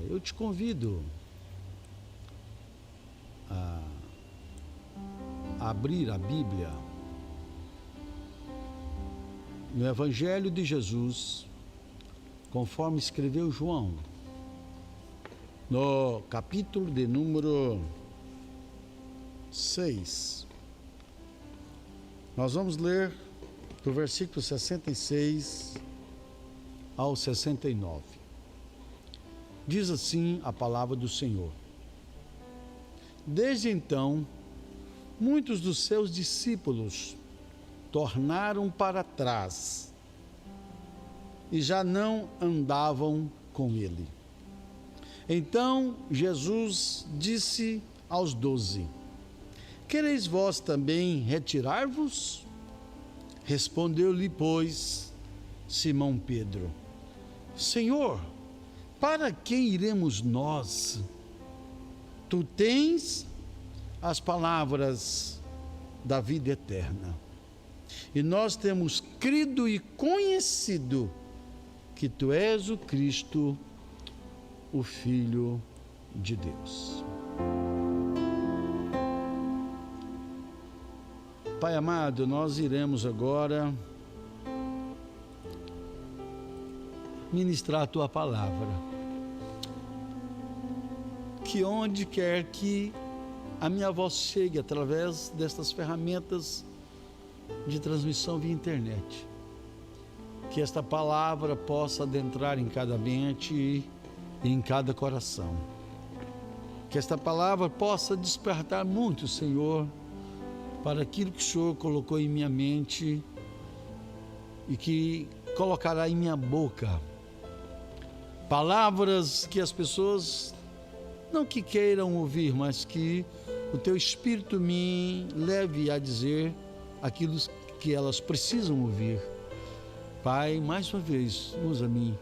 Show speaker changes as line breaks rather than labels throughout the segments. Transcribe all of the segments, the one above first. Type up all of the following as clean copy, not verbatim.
Eu te convido a abrir a Bíblia no Evangelho de Jesus, conforme escreveu João, no capítulo de número 6. Nós vamos ler do versículo 66 ao 69. Diz assim a palavra do Senhor: Desde então, muitos dos seus discípulos tornaram para trás e já não andavam com ele. Então Jesus disse aos 12: Quereis vós também retirar-vos? Respondeu-lhe, pois, Simão Pedro: Senhor, para quem iremos nós? Tu tens as palavras da vida eterna. E nós temos crido e conhecido que tu és o Cristo, o Filho de Deus. Pai amado, nós iremos agora ministrar a tua palavra. Que onde quer que a minha voz chegue através destas ferramentas de transmissão via internet, que esta palavra possa adentrar em cada mente e em cada coração. Que esta palavra possa despertar muito, Senhor, para aquilo que o Senhor colocou em minha mente e que colocará em minha boca. Palavras que as pessoas não que queiram ouvir, mas que o teu Espírito me leve a dizer aquilo que elas precisam ouvir. Pai, mais uma vez, usa-me.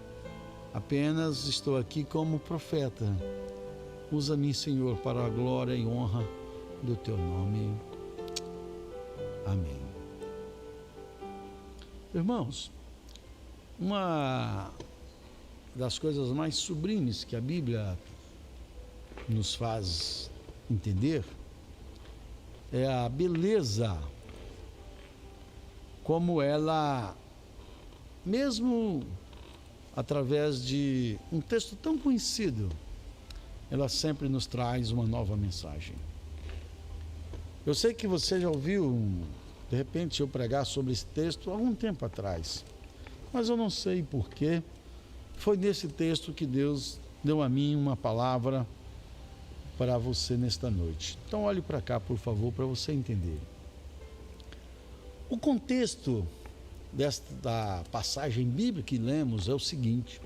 Apenas estou aqui como profeta. Usa-me, Senhor, para a glória e honra do teu nome. Amém. Irmãos, uma das coisas mais sublimes que a Bíblia nos faz entender é a beleza, como ela, mesmo através de um texto tão conhecido, ela sempre nos traz uma nova mensagem. Eu sei que você já ouviu, de repente, eu pregar sobre esse texto há algum tempo atrás, mas eu não sei porquê. Foi nesse texto que Deus deu a mim uma palavra para você nesta noite. Então olhe para cá, por favor, para você entender. O contexto desta passagem bíblica que lemos é o seguinte: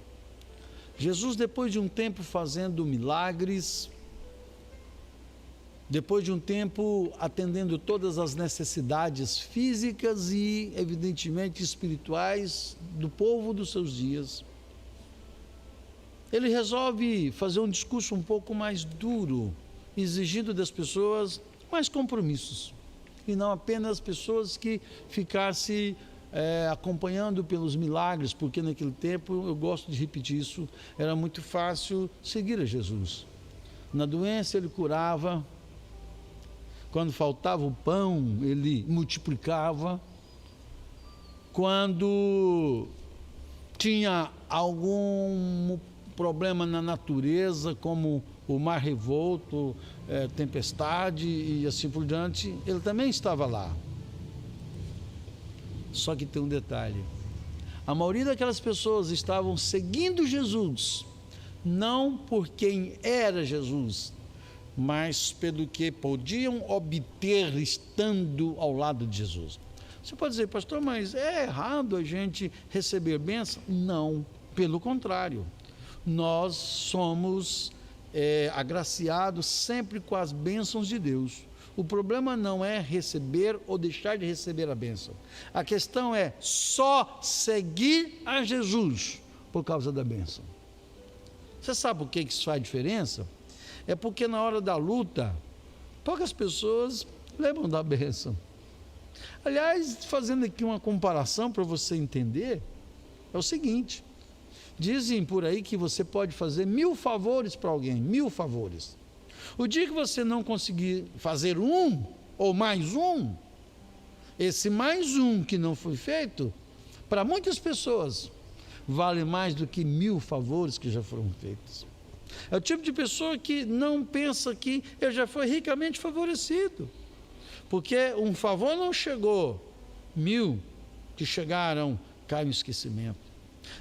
Jesus, depois de um tempo fazendo milagres, depois de um tempo atendendo todas as necessidades físicas e, evidentemente, espirituais do povo dos seus dias, ele resolve fazer um discurso um pouco mais duro, exigindo das pessoas mais compromissos, e não apenas pessoas que ficassem acompanhando pelos milagres, porque naquele tempo, eu gosto de repetir isso, era muito fácil seguir a Jesus. Na doença ele curava, quando faltava o pão ele multiplicava, quando tinha algum problema na natureza, como o mar revolto, tempestade e assim por diante, ele também estava lá. Só que tem um detalhe: a maioria daquelas pessoas estavam seguindo Jesus, não por quem era Jesus, mas pelo que podiam obter estando ao lado de Jesus. Você pode dizer, pastor, mas é errado a gente receber bênção? Não, pelo contrário. Nós somos agraciados sempre com as bênçãos de Deus. O problema não é receber ou deixar de receber a bênção. A questão é só seguir a Jesus por causa da bênção. Você sabe por que isso faz diferença? É porque na hora da luta, poucas pessoas lembram da bênção. Aliás, fazendo aqui uma comparação para você entender, é o seguinte: Dizem por aí que você pode fazer 1000 favores para alguém, 1000 favores. O dia que você não conseguir fazer um, ou mais um, esse mais um que não foi feito, para muitas pessoas, vale mais do que 1000 favores que já foram feitos. É o tipo de pessoa que não pensa que ele já foi ricamente favorecido, porque um favor não chegou, 1000 que chegaram caem no esquecimento.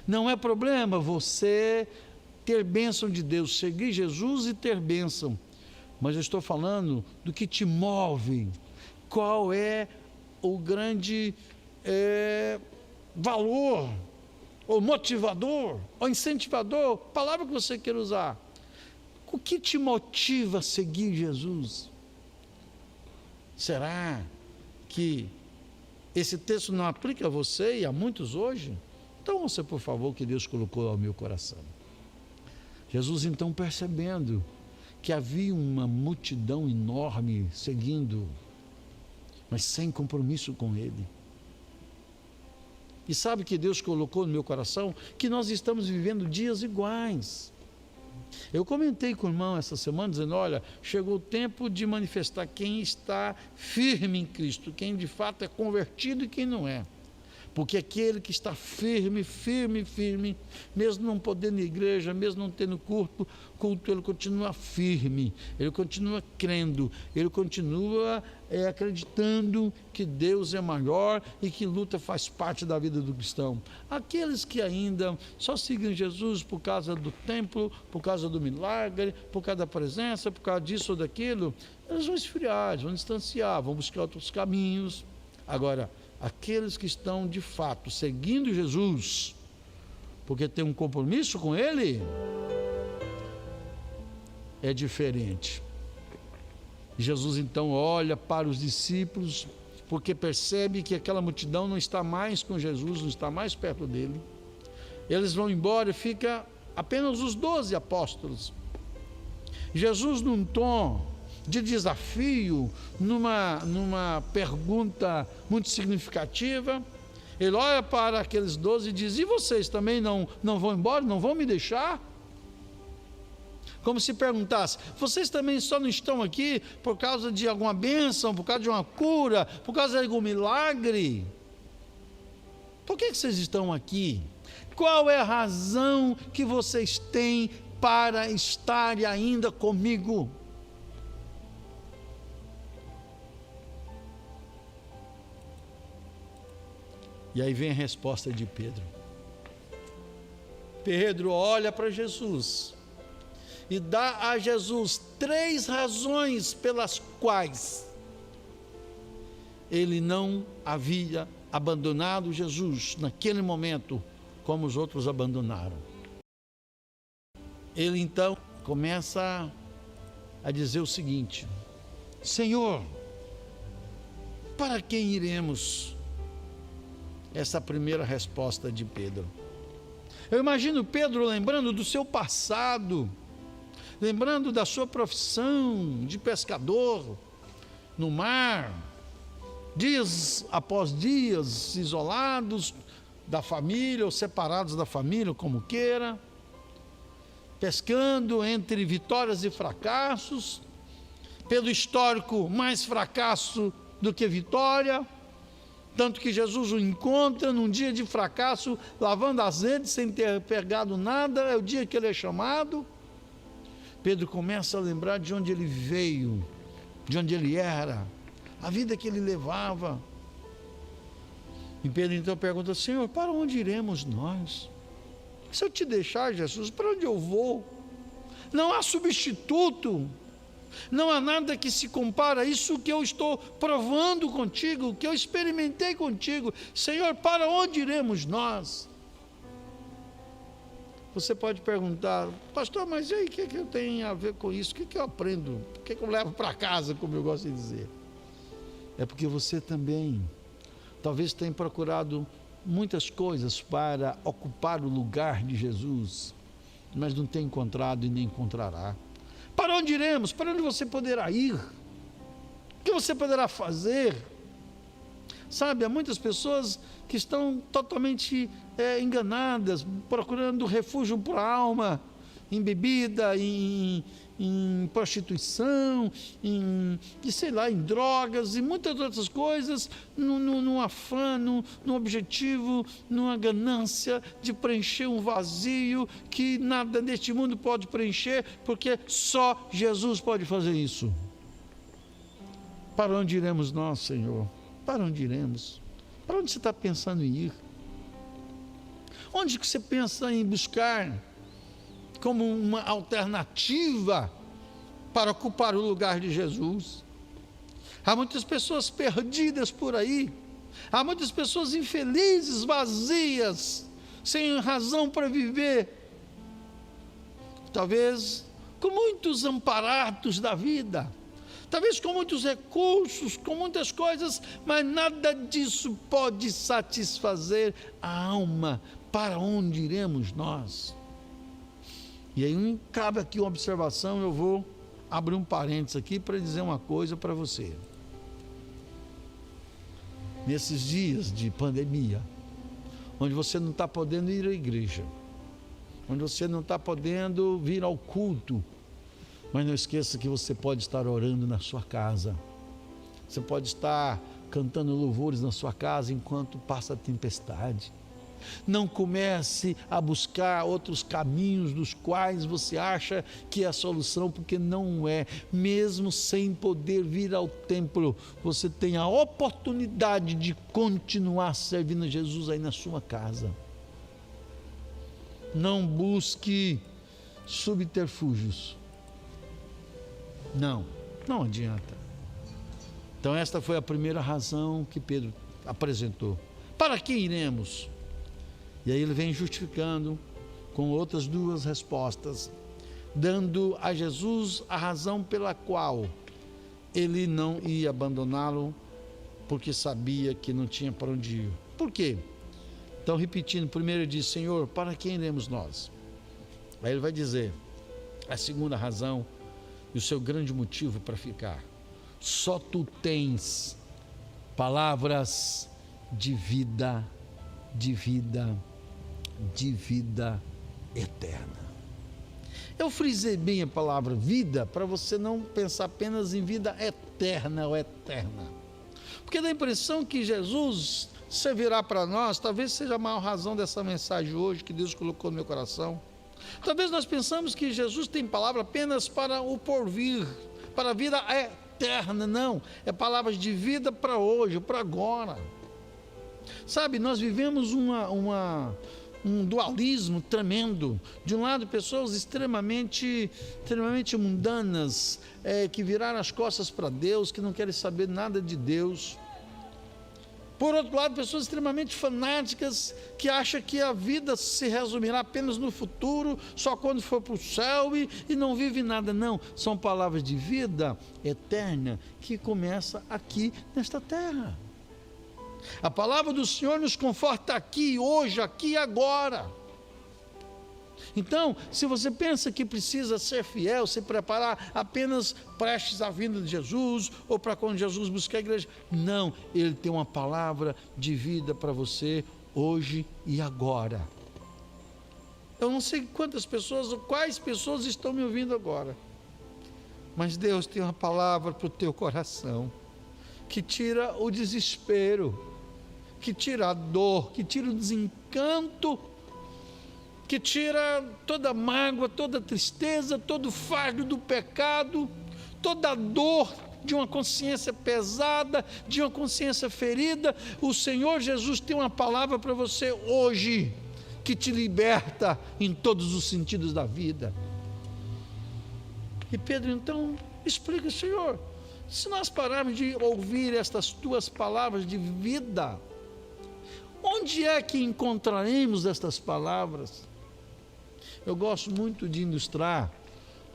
Não é problema você ter bênção de Deus, seguir Jesus e ter bênção, mas eu estou falando do que te move, qual é o grande valor, ou motivador, ou incentivador, palavra que você queira usar. O que te motiva a seguir Jesus? Será que esse texto não aplica a você e a muitos hoje? Então, ouça, por favor, o que Deus colocou ao meu coração. Jesus, então, percebendo que havia uma multidão enorme seguindo, mas sem compromisso com Ele. E sabe que Deus colocou no meu coração? Que nós estamos vivendo dias iguais. Eu comentei com o irmão essa semana, dizendo, olha, chegou o tempo de manifestar quem está firme em Cristo, quem de fato é convertido e quem não é. Porque aquele que está firme, mesmo não podendo ir à igreja, mesmo não tendo culto, ele continua firme, ele continua crendo, ele continua acreditando que Deus é maior e que luta faz parte da vida do cristão. Aqueles que ainda só seguem Jesus por causa do templo, por causa do milagre, por causa da presença, por causa disso ou daquilo, eles vão esfriar, eles vão distanciar, vão buscar outros caminhos. Agora, aqueles que estão de fato seguindo Jesus, porque tem um compromisso com Ele, é diferente. Jesus então olha para os discípulos, porque percebe que aquela multidão não está mais com Jesus, não está mais perto dele. Eles vão embora e fica apenas os 12 apóstolos. Jesus, num tom de desafio, numa pergunta muito significativa, ele olha para aqueles 12 e diz, e vocês também não vão embora, não vão me deixar? Como se perguntasse, vocês também só não estão aqui por causa de alguma bênção, por causa de uma cura, por causa de algum milagre? Por que vocês estão aqui? Qual é a razão que vocês têm para estarem ainda comigo? E aí vem a resposta de Pedro. Pedro olha para Jesus e dá a Jesus 3 razões pelas quais ele não havia abandonado Jesus naquele momento, como os outros abandonaram. Ele então começa a dizer o seguinte: Senhor, para quem iremos? Essa primeira resposta de Pedro. Eu imagino Pedro lembrando do seu passado, lembrando da sua profissão de pescador no mar, dias após dias, isolados da família ou separados da família, como queira, pescando entre vitórias e fracassos, pelo histórico mais fracasso do que vitória, tanto que Jesus o encontra num dia de fracasso, lavando as redes sem ter pegado nada, é o dia que ele é chamado. Pedro começa a lembrar de onde ele veio, de onde ele era, a vida que ele levava. E Pedro então pergunta: Senhor, para onde iremos nós? Se eu te deixar, Jesus, para onde eu vou? Não há substituto, não há nada que se compara a isso que eu estou provando contigo, que eu experimentei contigo. Senhor, para onde iremos nós? Você pode perguntar: pastor, mas e aí, o que eu tenho a ver com isso? O que eu aprendo? O que eu levo para casa, como eu gosto de dizer? É porque você também talvez tenha procurado muitas coisas para ocupar o lugar de Jesus, mas não tem encontrado e nem encontrará. Para onde iremos? Para onde você poderá ir? O que você poderá fazer? Sabe, há muitas pessoas que estão totalmente enganadas, procurando refúgio para a alma, em bebida, em prostituição, em drogas e muitas outras coisas, num afã, num objetivo, numa ganância de preencher um vazio que nada neste mundo pode preencher, porque só Jesus pode fazer isso. Para onde iremos nós, Senhor? Para onde iremos? Para onde você está pensando em ir? Onde que você pensa em buscar como uma alternativa para ocupar o lugar de Jesus? Há muitas pessoas perdidas por aí, há muitas pessoas infelizes, vazias, sem razão para viver, talvez com muitos amparados da vida, talvez com muitos recursos, com muitas coisas, mas nada disso pode satisfazer a alma. Para onde iremos nós? E aí cabe aqui uma observação, eu vou abrir um parênteses aqui para dizer uma coisa para você. Nesses dias de pandemia, onde você não está podendo ir à igreja, onde você não está podendo vir ao culto, mas não esqueça que você pode estar orando na sua casa, você pode estar cantando louvores na sua casa enquanto passa a tempestade. Não comece a buscar outros caminhos dos quais você acha que é a solução, porque não é. Mesmo sem poder vir ao templo, você tem a oportunidade de continuar servindo a Jesus aí na sua casa. Não busque subterfúgios. Não adianta. Então esta foi a primeira razão que Pedro apresentou. Para que iremos? E aí ele vem justificando com outras duas respostas, dando a Jesus a razão pela qual ele não ia abandoná-lo, porque sabia que não tinha para onde ir. Por quê? Então, repetindo, primeiro ele diz: Senhor, para quem iremos nós? Aí ele vai dizer a segunda razão e o seu grande motivo para ficar: só tu tens palavras de vida eterna. Eu frisei bem a palavra vida para você não pensar apenas em vida eterna ou eterna, porque dá a impressão que Jesus servirá para nós. Talvez seja a maior razão dessa mensagem hoje que Deus colocou no meu coração. Talvez nós pensamos que Jesus tem palavra apenas para o porvir, para a vida eterna. Não, é palavras de vida para hoje, para agora. Sabe, nós vivemos um dualismo tremendo. De um lado, pessoas extremamente mundanas, que viraram as costas para Deus, que não querem saber nada de Deus. Por outro lado, pessoas extremamente fanáticas, que acham que a vida se resumirá apenas no futuro, só quando for para o céu, e não vive nada. Não, são palavras de vida eterna que começa aqui nesta terra. A palavra do Senhor nos conforta aqui, hoje, aqui e agora. Então, se você pensa que precisa ser fiel, se preparar apenas prestes à vinda de Jesus, ou para quando Jesus buscar a igreja, não, Ele tem uma palavra de vida para você hoje e agora. Eu não sei quantas pessoas, ou quais pessoas estão me ouvindo agora, mas Deus tem uma palavra para o teu coração, que tira o desespero, que tira a dor, que tira o desencanto, que tira toda a mágoa, toda a tristeza, todo o fardo do pecado, toda a dor de uma consciência pesada, de uma consciência ferida. O Senhor Jesus tem uma palavra para você hoje, que te liberta em todos os sentidos da vida. E Pedro então explica: Senhor, se nós pararmos de ouvir estas tuas palavras de vida, onde é que encontraremos estas palavras? Eu gosto muito de ilustrar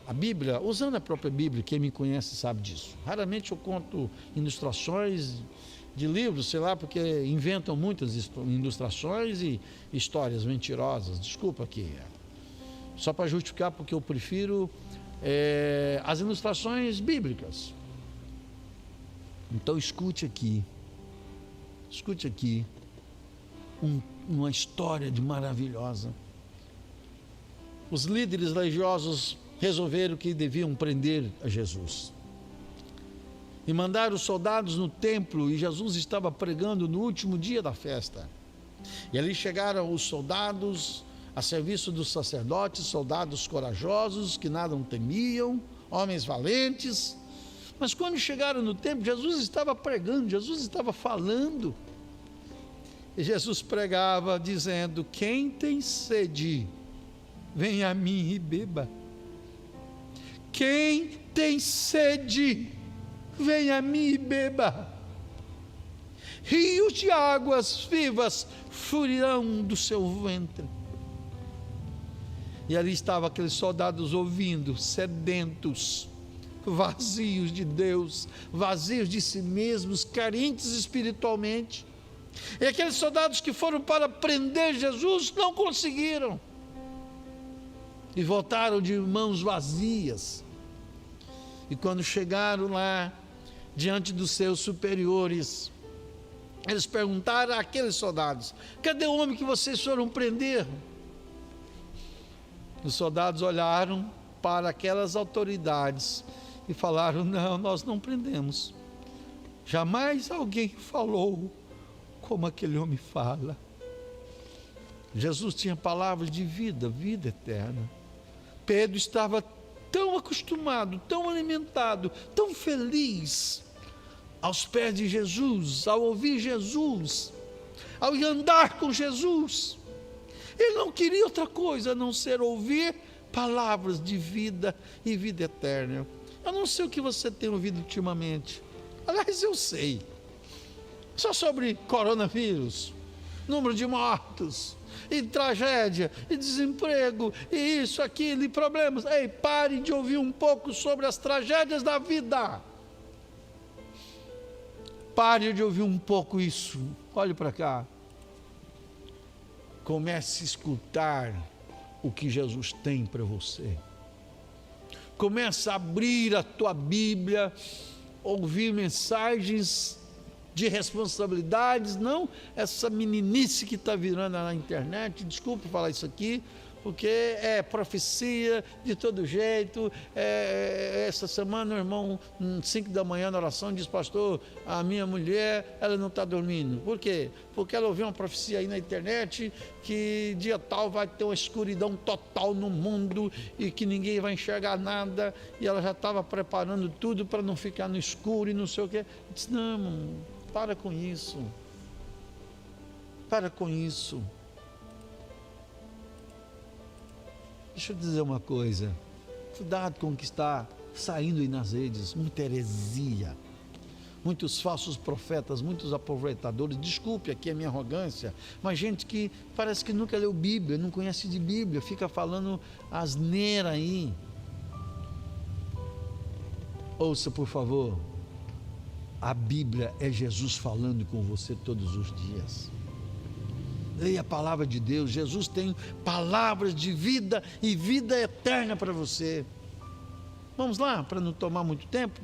a Bíblia, usando a própria Bíblia. Quem me conhece sabe disso. Raramente eu conto ilustrações de livros, sei lá, porque inventam muitas ilustrações e histórias mentirosas. Desculpa aqui, só para justificar, porque eu prefiro as ilustrações bíblicas. Então escute aqui. Escute aqui, uma história maravilhosa. Os líderes religiosos resolveram que deviam prender a Jesus. E mandaram os soldados no templo, e Jesus estava pregando no último dia da festa. E ali chegaram os soldados a serviço dos sacerdotes, soldados corajosos que nada temiam, homens valentes. Mas quando chegaram no templo, Jesus estava pregando, Jesus estava falando. E Jesus pregava dizendo: quem tem sede, venha a mim e beba. Quem tem sede, venha a mim e beba. Rios de águas vivas fluirão do seu ventre. E ali estavam aqueles soldados ouvindo, sedentos, vazios de Deus, vazios de si mesmos, carentes espiritualmente. E aqueles soldados que foram para prender Jesus não conseguiram. E voltaram de mãos vazias. E quando chegaram lá, diante dos seus superiores, eles perguntaram àqueles soldados: cadê o homem que vocês foram prender? Os soldados olharam para aquelas autoridades e falaram: não, nós não prendemos. Jamais alguém falou como aquele homem fala. Jesus tinha palavras de vida, vida eterna. Pedro estava tão acostumado, tão alimentado, tão feliz aos pés de Jesus, ao ouvir Jesus, ao andar com Jesus. Ele não queria outra coisa a não ser ouvir palavras de vida e vida eterna. Eu não sei o que você tem ouvido ultimamente. Aliás, eu sei. Só sobre coronavírus, número de mortos, e tragédia, e desemprego, e isso, aquilo, e problemas. Ei, pare de ouvir um pouco sobre as tragédias da vida. Pare de ouvir um pouco isso. Olhe para cá. Comece a escutar o que Jesus tem para você. Comece a abrir a tua Bíblia, ouvir mensagens de responsabilidades, não essa meninice que está virando na internet. Desculpe falar isso aqui, porque é profecia de todo jeito. Essa semana o irmão, 5 da manhã na oração, diz: pastor, a minha mulher, ela não está dormindo. Por quê? Porque ela ouviu uma profecia aí na internet que dia tal vai ter uma escuridão total no mundo e que ninguém vai enxergar nada, e ela já estava preparando tudo para não ficar no escuro e não sei o quê. Eu disse: não, para com isso. Para com isso. Deixa eu dizer uma coisa, cuidado com o que está saindo aí nas redes, muita heresia, muitos falsos profetas, muitos aproveitadores. Desculpe aqui a minha arrogância, mas gente que parece que nunca leu Bíblia, não conhece de Bíblia, fica falando asneira aí. Ouça, por favor, a Bíblia é Jesus falando com você todos os dias. Leia a palavra de Deus. Jesus tem palavras de vida e vida eterna para você. Vamos lá, para não tomar muito tempo.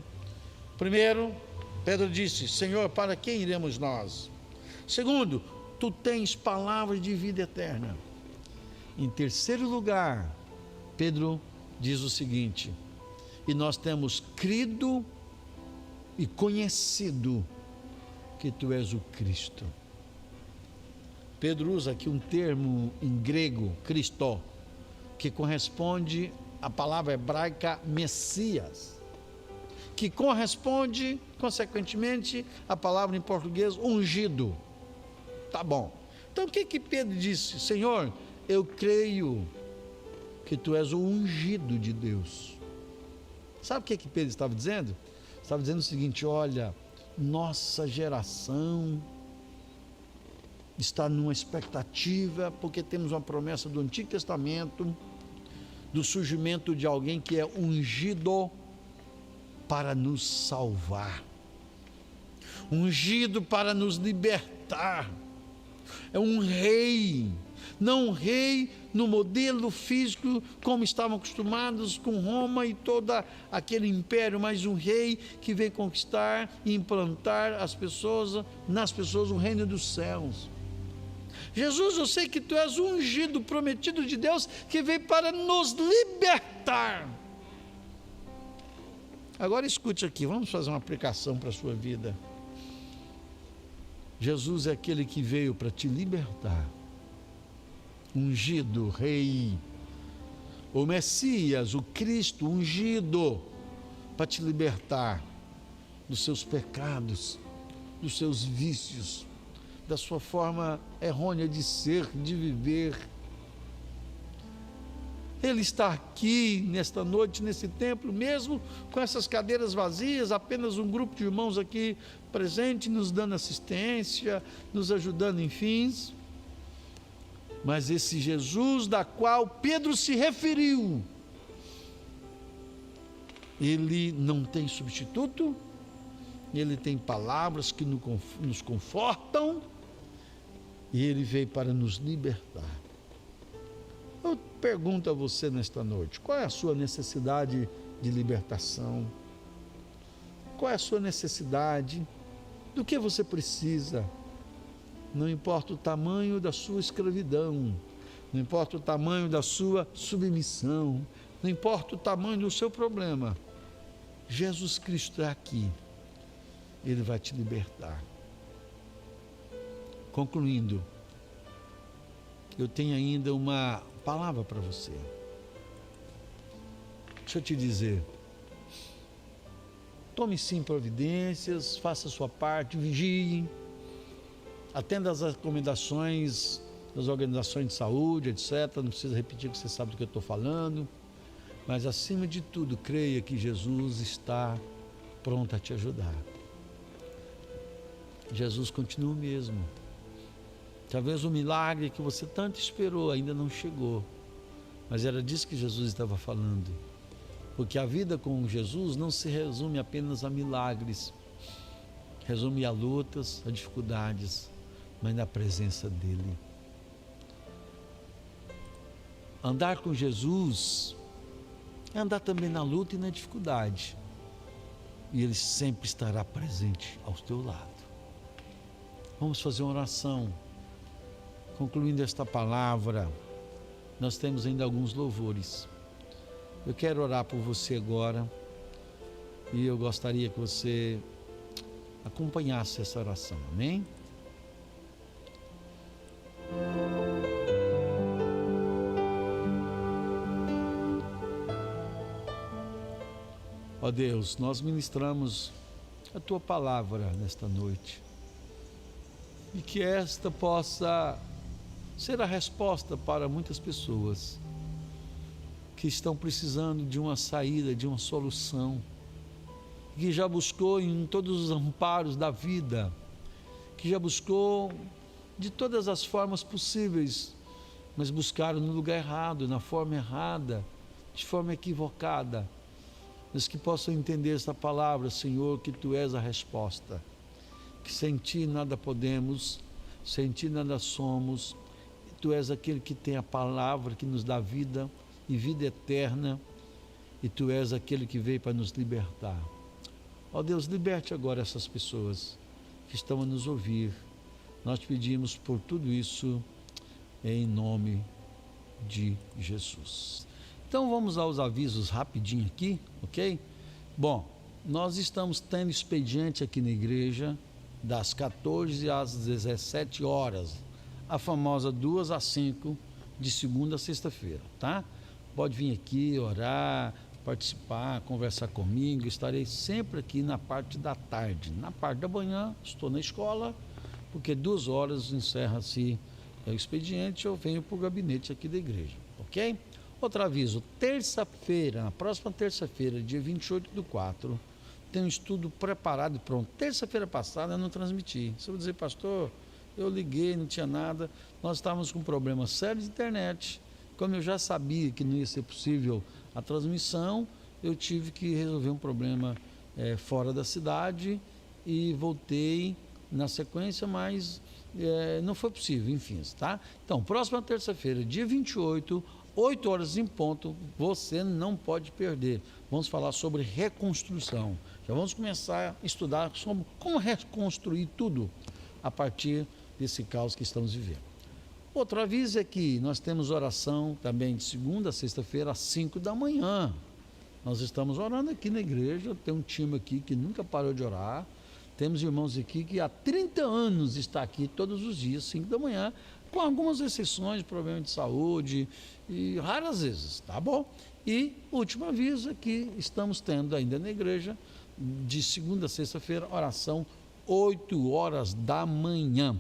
Primeiro, Pedro disse: Senhor, para quem iremos nós? Segundo, tu tens palavras de vida eterna. Em terceiro lugar, Pedro diz o seguinte: e nós temos crido e conhecido que tu és o Cristo. Pedro usa aqui um termo em grego, Christo, que corresponde à palavra hebraica Messias, que corresponde, consequentemente, à palavra em português ungido. Tá bom. Então o que Pedro disse? Senhor, eu creio que tu és o ungido de Deus. Sabe o que Pedro estava dizendo? Estava dizendo o seguinte: olha, nossa geração está numa expectativa, porque temos uma promessa do Antigo Testamento, do surgimento de alguém que é ungido para nos salvar, ungido para nos libertar. É um rei Não um rei no modelo físico, como estavam acostumados com Roma e todo aquele império, mas um rei que veio conquistar e implantar nas pessoas o reino dos céus. Jesus, eu sei que tu és o ungido, prometido de Deus, que veio para nos libertar. Agora escute aqui, vamos fazer uma aplicação para a sua vida. Jesus é aquele que veio para te libertar. Ungido, rei, o Messias, o Cristo ungido, para te libertar dos seus pecados, dos seus vícios, da sua forma errônea de ser, de viver. Ele está aqui nesta noite, nesse templo, mesmo com essas cadeiras vazias, apenas um grupo de irmãos aqui presente, nos dando assistência, nos ajudando, enfim. Mas esse Jesus da qual Pedro se referiu, ele não tem substituto, ele tem palavras que nos confortam, e ele veio para nos libertar. Eu pergunto a você nesta noite, qual é a sua necessidade de libertação? Qual é a sua necessidade? Do que você precisa? Não importa o tamanho da sua escravidão, não importa o tamanho da sua submissão, não importa o tamanho do seu problema, Jesus Cristo é aqui, Ele vai te libertar. Concluindo, eu tenho ainda uma palavra para você. Deixa eu te dizer, tome sim providências, faça a sua parte, vigie, atenda às recomendações das organizações de saúde, etc. Não precisa repetir, que você sabe do que eu estou falando, mas acima de tudo, creia que Jesus está pronto a te ajudar. Jesus continua o mesmo. Talvez o milagre que você tanto esperou ainda não chegou, mas era disso que Jesus estava falando, porque a vida com Jesus não se resume apenas a milagres, resume a lutas, a dificuldades, mas na presença dEle. Andar com Jesus é andar também na luta e na dificuldade, e Ele sempre estará presente ao teu lado. Vamos fazer uma oração. Concluindo esta palavra, nós temos ainda alguns louvores. Eu quero orar por você agora e eu gostaria que você acompanhasse essa oração, amém? Ó Deus, nós ministramos a Tua palavra nesta noite e que esta possa ser a resposta para muitas pessoas que estão precisando de uma saída, de uma solução, que já buscou em todos os amparos da vida, que já buscou de todas as formas possíveis, mas buscaram no lugar errado, na forma errada, de forma equivocada, mas que possam entender esta palavra, Senhor, que Tu és a resposta, que sem Ti nada podemos, sem Ti nada somos. Tu és aquele que tem a palavra que nos dá vida e vida eterna, e Tu és aquele que veio para nos libertar. Ó Deus, liberte agora essas pessoas que estão a nos ouvir. Nós te pedimos por tudo isso em nome de Jesus. Então vamos aos avisos rapidinho aqui, ok? Bom, nós estamos tendo expediente aqui na igreja das 14 às 17 horas. A famosa 2 às 5, de segunda a sexta-feira, tá? Pode vir aqui orar, participar, conversar comigo. Estarei sempre aqui na parte da tarde. Na parte da manhã estou na escola, porque 2 horas encerra-se o expediente, eu venho para o gabinete aqui da igreja, ok? Outro aviso, terça-feira, na próxima terça-feira, dia 28/4, tem um estudo preparado e pronto. Terça-feira passada eu não transmiti. Você vai dizer, pastor, eu liguei, não tinha nada, nós estávamos com um problema sério de internet. Como eu já sabia que não ia ser possível a transmissão, eu tive que resolver um problema fora da cidade e voltei na sequência, mas não foi possível, enfim, tá? Então, próxima terça-feira, dia 28, 8 horas em ponto, você não pode perder. Vamos falar sobre reconstrução. Já vamos começar a estudar sobre como reconstruir tudo a partir desse caos que estamos vivendo. Outro aviso é que nós temos oração também de segunda a sexta-feira às 5 da manhã. Nós estamos orando aqui na igreja, tem um time aqui que nunca parou de orar. Temos irmãos aqui que há 30 anos está aqui todos os dias, 5 da manhã, com algumas exceções, problemas de saúde, e raras vezes, tá bom? E último aviso é que estamos tendo ainda na igreja, de segunda a sexta-feira, oração 8 horas da manhã.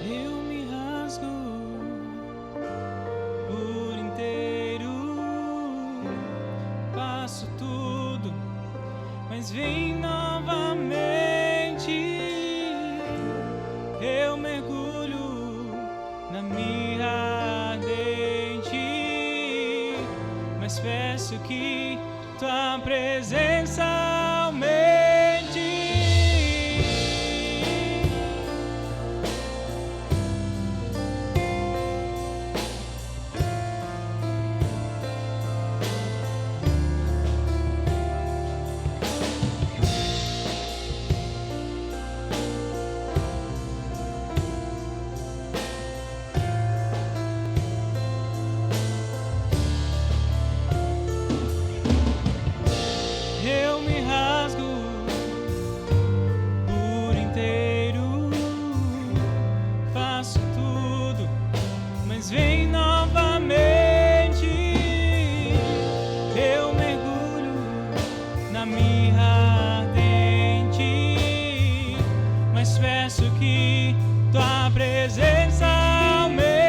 Eu me rasgo por inteiro, faço tudo, mas vem novamente. Eu mergulho na mirra ardente, mas peço que tua presença aumente. Eu me rasgo por inteiro, faço tudo, mas vem novamente. Eu mergulho na mirra ardente, mas peço que tua presença aumente.